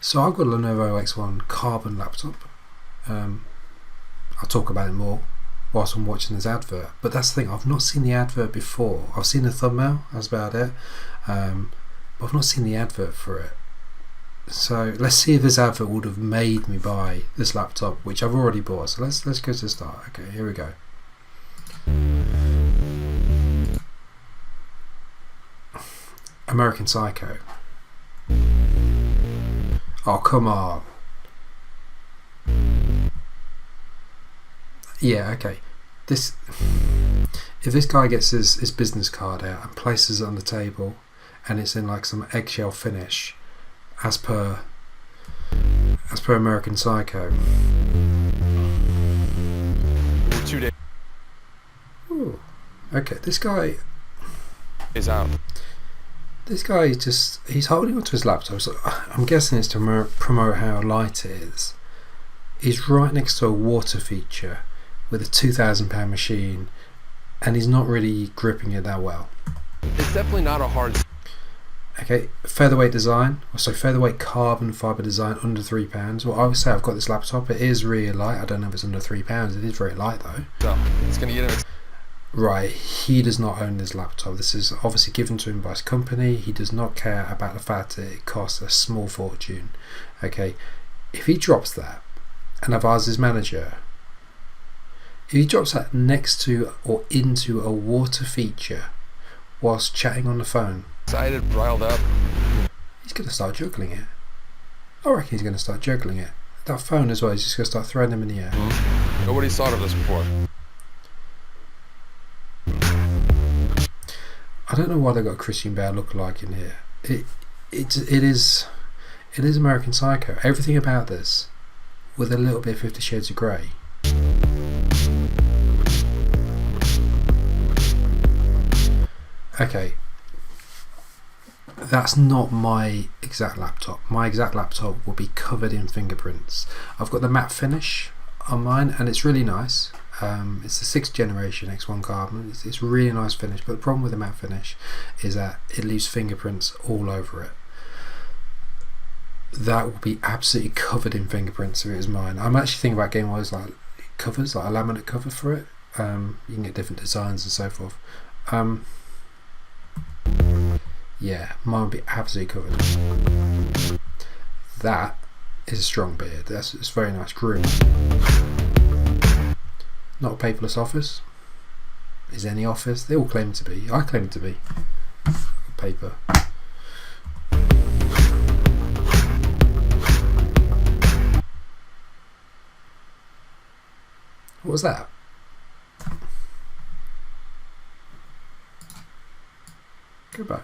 So I've got a Lenovo X1 Carbon laptop. I'll talk about it more whilst I'm watching this advert, but that's the thing, I've not seen the advert before. I've seen the thumbnail, that's about it, but I've not seen the advert for it. So let's see if this advert would have made me buy this laptop, which I've already bought. So let's go to the start. Okay, here we go. American Psycho. Oh, come on. Yeah, okay. If this guy gets his business card out and places it on the table, and it's in like some eggshell finish, as per American Psycho. 2 days. Ooh, okay, this guy Is out. This guy he's holding onto his laptop, so I'm guessing it's to promote how light it is. He's right next to a water feature with a £2,000 machine, and he's not really gripping it that well. It's definitely not a hard. Okay, featherweight design, so featherweight carbon fibre design under £3. Well, I would say I've got this laptop, it is really light. I don't know if it's under £3, it is very light though. So it's going to get him. Right, he does not own this laptop. This is obviously given to him by his company. He does not care about the fact that it costs a small fortune. Okay, if he drops that, and I've asked his manager, if he drops that next to or into a water feature whilst chatting on the phone, Excited, riled up. he's going to start juggling it. I reckon he's going to start juggling it. That phone as well, he's just going to start throwing them in the air. Nobody's thought of this before. I don't know why they got a Christian Bale lookalike in here. It is American Psycho. Everything about this, with a little bit of 50 Shades of Grey. Okay, that's not my exact laptop. My exact laptop will be covered in fingerprints. I've got the matte finish on mine, and it's really nice. It's the 6th generation X1 Carbon. It's really nice finish, but the problem with the matte finish is that it leaves fingerprints all over it. That will be absolutely covered in fingerprints if it was mine. I'm actually thinking about getting one of those like covers, like a laminate cover for it. You can get different designs and so forth. Yeah, mine would be absolutely covered. That is a strong beard. It's very nice groomed. Not a paperless office. Is any office? They all claim to be. I claim to be. Paper. What was that? Go back.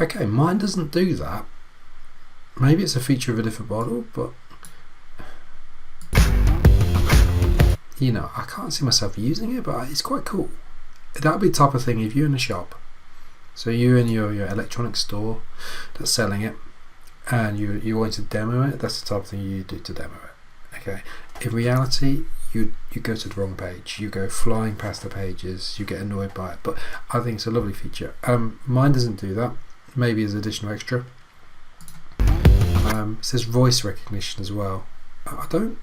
Okay, mine doesn't do that. Maybe it's a feature of a different model, but you know, I can't see myself using it, but it's quite cool. That'd be the type of thing if you're in a shop, so you're in your electronics store that's selling it, and you want to demo it. That's the type of thing you do to demo it. Okay, in reality, you go to the wrong page. You go flying past the pages. You get annoyed by it. But I think it's a lovely feature. Mine doesn't do that. Maybe as additional extra. It says voice recognition as well. I don't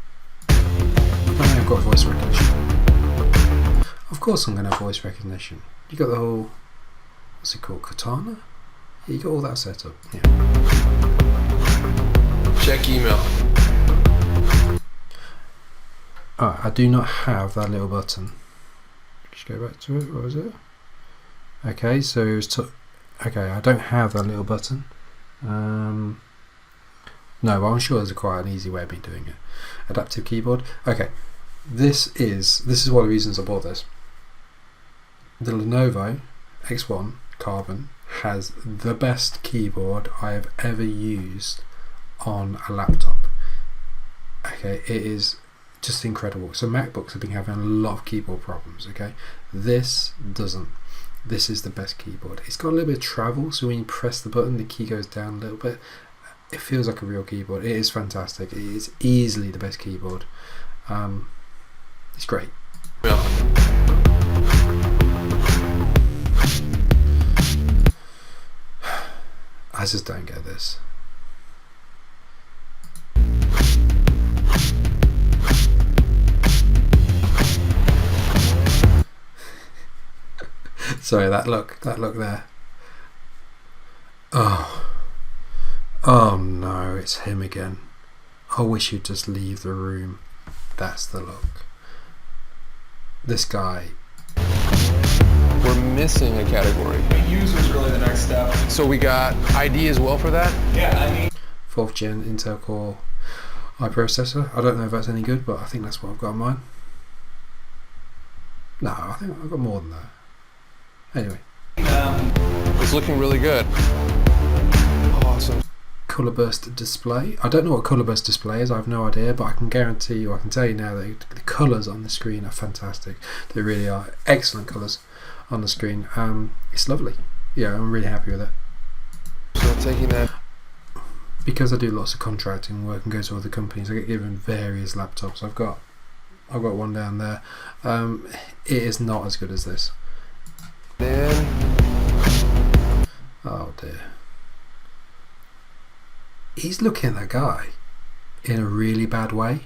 think I've got voice recognition. Of course I'm going to have voice recognition. You got the whole, what's it called, Katana? Yeah, you got all that set up. Yeah. Check email. Alright, I do not have that little button. Just go back to it. What was it? Okay, so it was okay, I don't have that little button. No, but I'm sure there's quite an easy way of me doing it. Adaptive keyboard. Okay, this is one of the reasons I bought this. The Lenovo X1 Carbon has the best keyboard I have ever used on a laptop. Okay, it is just incredible. So MacBooks have been having a lot of keyboard problems. Okay, this doesn't. This is the best keyboard. It's got a little bit of travel, so when you press the button, the key goes down a little bit. It feels like a real keyboard. It is fantastic. It is easily the best keyboard. It's great. Yeah. I just don't get this. Sorry, that look there. Oh no, it's him again. I wish you'd just leave the room. That's the look. This guy. We're missing a category. Use was really the next step. So we got ID as well for that? Yeah, I mean. 4th gen Intel Core i processor. I don't know if that's any good, but I think that's what I've got on mine. No, I think I've got more than that. Anyway. It's looking really good. Awesome. Colour burst display. I don't know what colour burst display is, I have no idea, but I can guarantee you, I can tell you now that the colours on the screen are fantastic. They really are excellent colours on the screen. It's lovely. Yeah, I'm really happy with it. So taking that, because I do lots of contracting work and go to other companies, I get given various laptops. I've got one down there. It is not as good as this. then Oh dear. He's looking at that guy in a really bad way.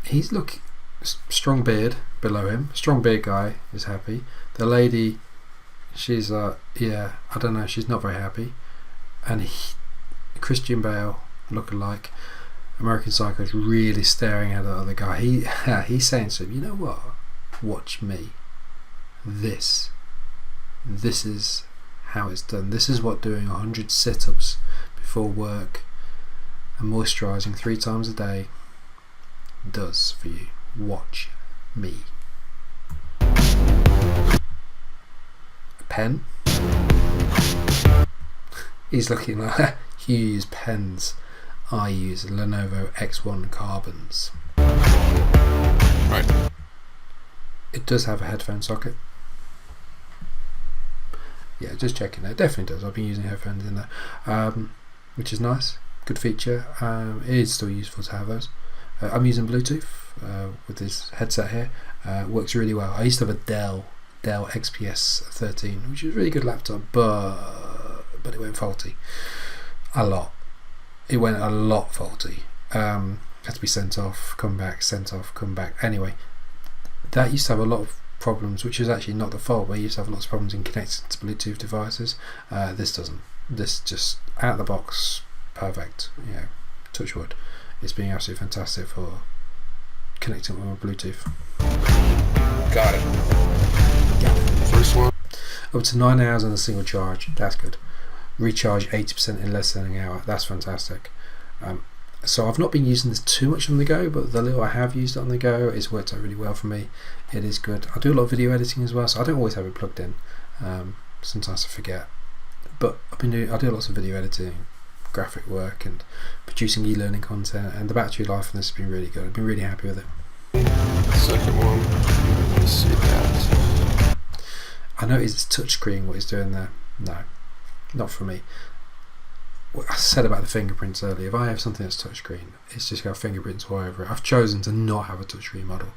He's looking, strong beard below him. Strong beard guy is happy. The lady, she's yeah, I don't know, she's not very happy. And Christian Bale, lookalike, American Psycho, is really staring at the other guy. He's saying to him, you know what? Watch me. This is how it's done. This is what doing 100 sit-ups before work and moisturising 3 times a day does for you. Watch me. A pen. He's looking like you use pens. I use Lenovo X1 Carbons. right. It does have a headphone socket. Yeah, just checking. It definitely does. I've been using headphones in there, which is nice. Good feature. It is still useful to have those. I'm using Bluetooth with this headset here. Works really well. I used to have a Dell XPS 13, which is a really good laptop, but it went faulty a lot. It went a lot faulty. Had to be sent off, come back, sent off, come back. Anyway, that used to have a lot of problems, which is actually not the fault, but you used to have lots of problems in connecting to Bluetooth devices. This doesn't. This just out of the box, perfect. Yeah, touch wood. It's being absolutely fantastic for connecting with my Bluetooth. Got it. First one. Up to 9 hours on a single charge. That's good. Recharge 80% in less than an hour. That's fantastic. So I've not been using this too much on the go, but the little I have used it on the go, it's worked out really well for me. It is good. I do a lot of video editing as well, so I don't always have it plugged in. Sometimes I forget, but I do lots of video editing, graphic work, and producing e-learning content. And the battery life on this has been really good. I've been really happy with it. Second one. Let's see that. I noticed it's touchscreen. What he's doing there? No, not for me. What I said about the fingerprints earlier, if I have something that's touchscreen, it's just got fingerprints all over it. I've chosen to not have a touchscreen model.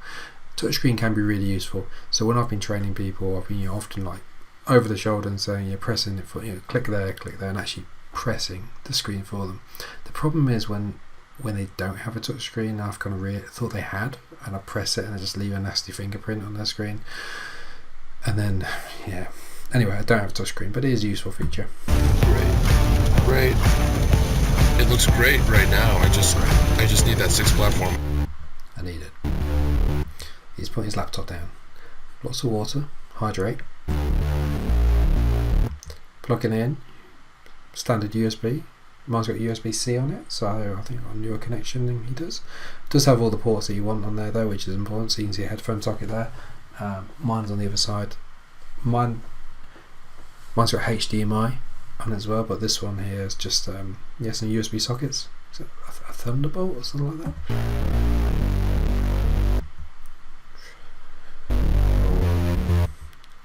Touchscreen can be really useful. So when I've been training people, I've been often like over the shoulder and saying you're pressing it for click there, and actually pressing the screen for them. The problem is when they don't have a touchscreen, I've kind of thought they had, and I press it and I just leave a nasty fingerprint on their screen. And then yeah. Anyway, I don't have a touchscreen, but it is a useful feature. Great. It looks great right now. I just need that 6 platform. I need it. He's putting his laptop down. Lots of water. Hydrate. Plugging in. Standard USB. Mine's got USB-C on it, so I think I've got a newer connection than he does. It does have all the ports that you want on there though, which is important. So you can see a headphone socket there. Mine's on the other side. Mine's got HDMI on as well, but this one here is just some USB sockets. Is it a Thunderbolt or something like that?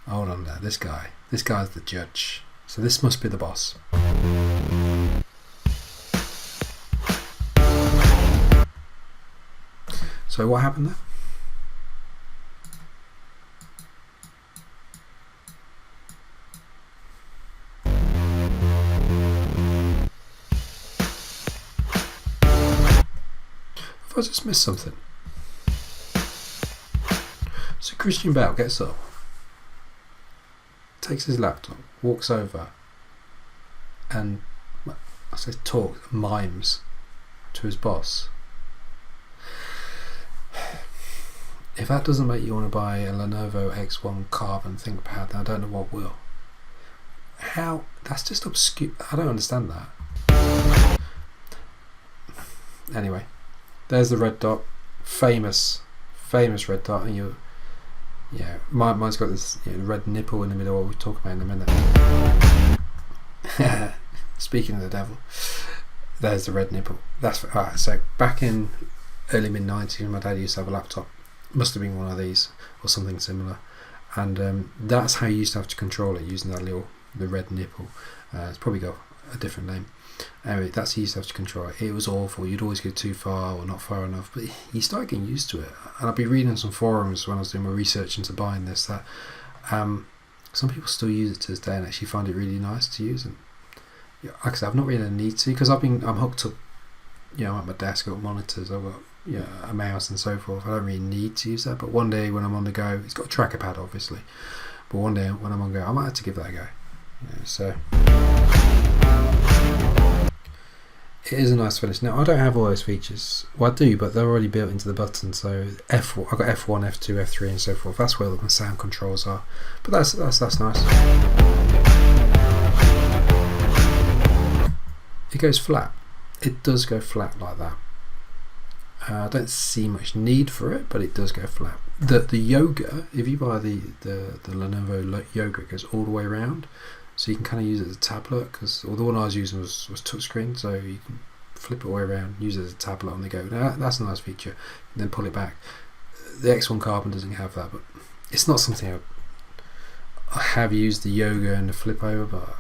Hold on there, this guy's the judge, so this must be the boss. So what happened there? I just missed something? So Christian Bale gets up, takes his laptop, walks over, and I say talks, mimes to his boss. If that doesn't make you want to buy a Lenovo X1 Carbon ThinkPad, then I don't know what will. How? That's just obscure. I don't understand that. Anyway, there's the red dot, famous red dot, and mine's got this red nipple in the middle. We'll talk about in a minute. Speaking of the devil, there's the red nipple. That's alright. So back in early mid-90s, my dad used to have a laptop. Must have been one of these or something similar, and that's how you used to have to control it, using the red nipple. It's probably got a different name. Anyway, that's how you used to have to control it. It was awful. You'd always go too far or not far enough, but you start getting used to it. And I'd be reading some forums when I was doing my research into buying this that some people still use it to this day and actually find it really nice to use. And like I said, I've not really a need to, because I'm hooked up. I'm at my desk, I've got monitors, I've got a mouse and so forth. I don't really need to use that, but one day when I'm on the go, it's got a tracker pad obviously, but one day when I'm on the go, I might have to give that a go. So it is a nice finish. Now I don't have all those features. Well, I do, but they're already built into the button. So I've got F1, F2, F3 and so forth. That's where the sound controls are, but that's nice. It goes flat. It does go flat like that. I don't see much need for it, but it does go flat. The Yoga, if you buy the Lenovo Yoga, it goes all the way around, so you can kind of use it as a tablet. Because the one I was using was touchscreen, so you can flip it all the way around, use it as a tablet on the go. Now that's a nice feature. And then pull it back. The X1 Carbon doesn't have that, but it's not something I have used the Yoga and the flip over, but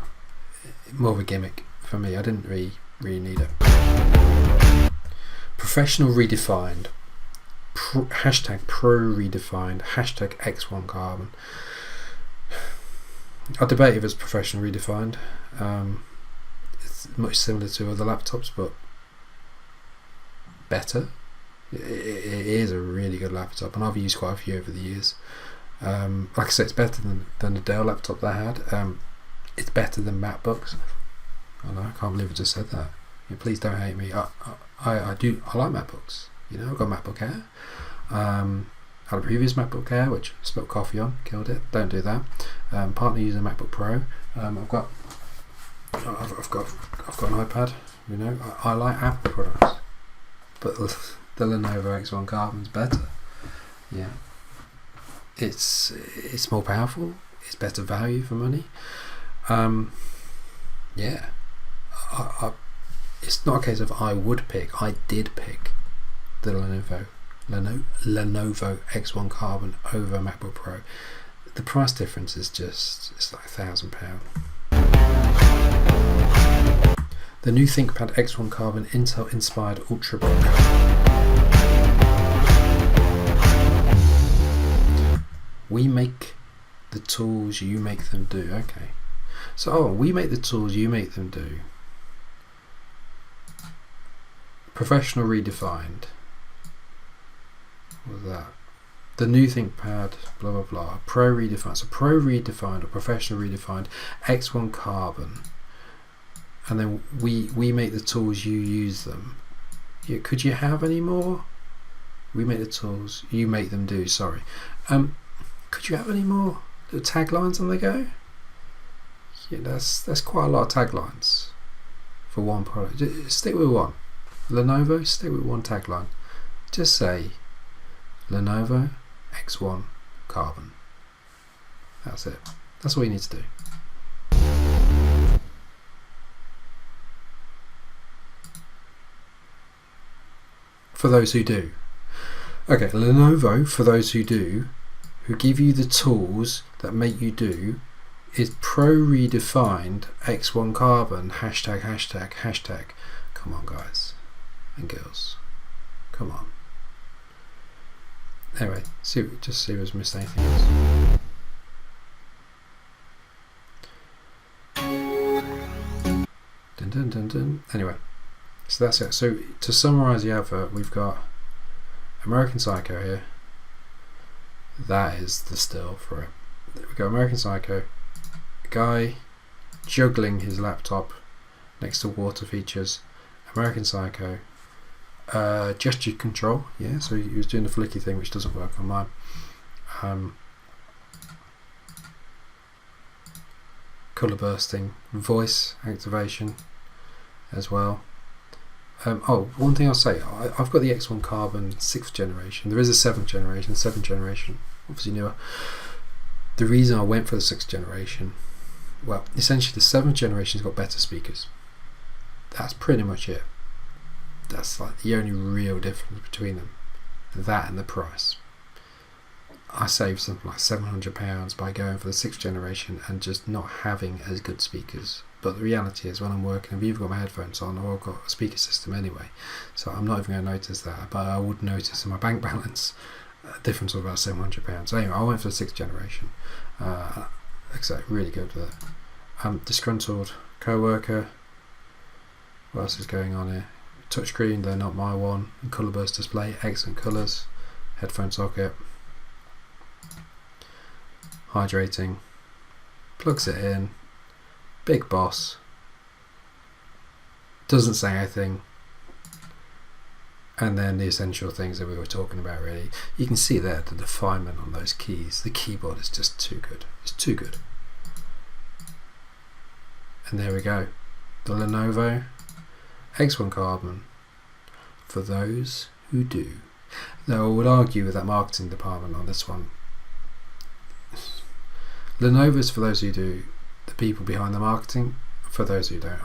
more of a gimmick for me. I didn't really need it. Professional redefined. Hashtag pro redefined. Hashtag X1 Carbon. I debate if it's professional redefined. It's much similar to other laptops, but better. It is a really good laptop, and I've used quite a few over the years. Like I said, it's better than the Dell laptop that I had. It's better than MacBooks. I know, I can't believe I just said that. Please don't hate me. I like MacBooks. I've got a MacBook Air. Had a previous MacBook Air which I spilled coffee on, killed it. Don't do that. Partner using a MacBook Pro. I've got an iPad. I like Apple products, but the Lenovo X1 Carbon's better. Yeah, it's more powerful. It's better value for money. Yeah. It's not a case of I would pick. I did pick the Lenovo X1 Carbon over MacBook Pro. The price difference is it's like £1,000. The new ThinkPad X1 Carbon Intel inspired Ultrabook. We make the tools, you make them do. Okay. So we make the tools, you make them do. Professional redefined. What was that? The new ThinkPad, blah blah blah. Pro redefined. So pro redefined or professional redefined. X1 Carbon. And then we make the tools, you use them. Could you have any more? We make the tools, you make them do. Sorry. Could you have any more taglines on the go? Yeah, that's quite a lot of taglines for one product. Just stick with one. Lenovo, stick with one tagline. Just say Lenovo X1 Carbon. That's it. That's all you need to do. For those who do. Okay, Lenovo, for those who do, who give you the tools that make you do, is pro redefined X1 Carbon. Hashtag. Come on, guys and girls. Come on. Anyway, just see if it's missed anything else. Dun. Anyway, so that's it. So to summarise the advert, we've got American Psycho here. That is the still for it. There we go, American Psycho. A guy juggling his laptop next to water features. American Psycho. Gesture control, yeah, so he was doing the flicky thing, which doesn't work on mine. Colour bursting, voice activation as well. One thing I'll say, I've got the X1 Carbon 6th generation. There is a 7th generation, 7th generation, obviously newer. The reason I went for the 6th generation, well, essentially the 7th generation's got better speakers. That's pretty much it. That's like the only real difference between them. That and the price. I saved something like £700 by going for the 6th generation and just not having as good speakers. But the reality is, when I'm working, I've either got my headphones on or I've got a speaker system anyway, so I'm not even going to notice that. But I would notice in my bank balance a difference of about £700. So anyway, I went for the 6th generation. Like I say, really good with it. Disgruntled co-worker. What else is going on here? Touchscreen, they're not my one. Colour burst display, excellent colours. Headphone socket. Hydrating. Plugs it in. Big boss. Doesn't say anything. And then the essential things that we were talking about, really. You can see there the refinement on those keys. The keyboard is just too good. It's too good. And there we go. The Lenovo X1 Carbon for those who do. Now I would argue with that marketing department on this one. Lenovo's for those who do, the people behind the marketing for those who don't.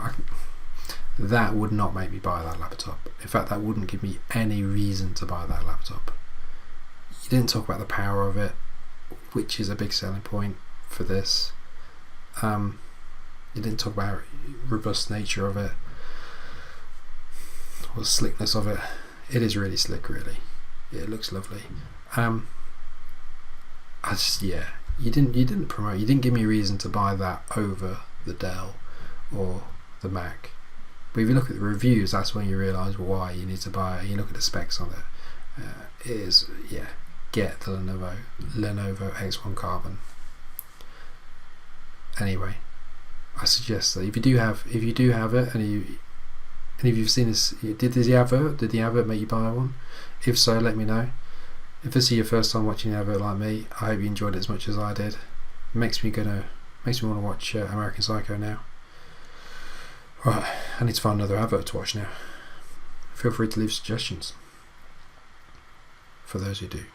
That would not make me buy that laptop. In fact, that wouldn't give me any reason to buy that laptop. You didn't talk about the power of it, which is a big selling point for this. You didn't talk about robust nature of it or the slickness of it. It is really slick, really. It looks lovely. You didn't promote. You didn't give me a reason to buy that over the Dell or the Mac. But if you look at the reviews, that's when you realise why you need to buy it. You look at the specs on it. It is, get the Lenovo X1 Carbon. Anyway, I suggest that if you do have it, and if you've seen this, did the advert make you buy one? If so, let me know. If this is your first time watching the advert like me, I hope you enjoyed it as much as I did. It makes me want to watch American Psycho now. Right, I need to find another advert to watch now. Feel free to leave suggestions for those who do.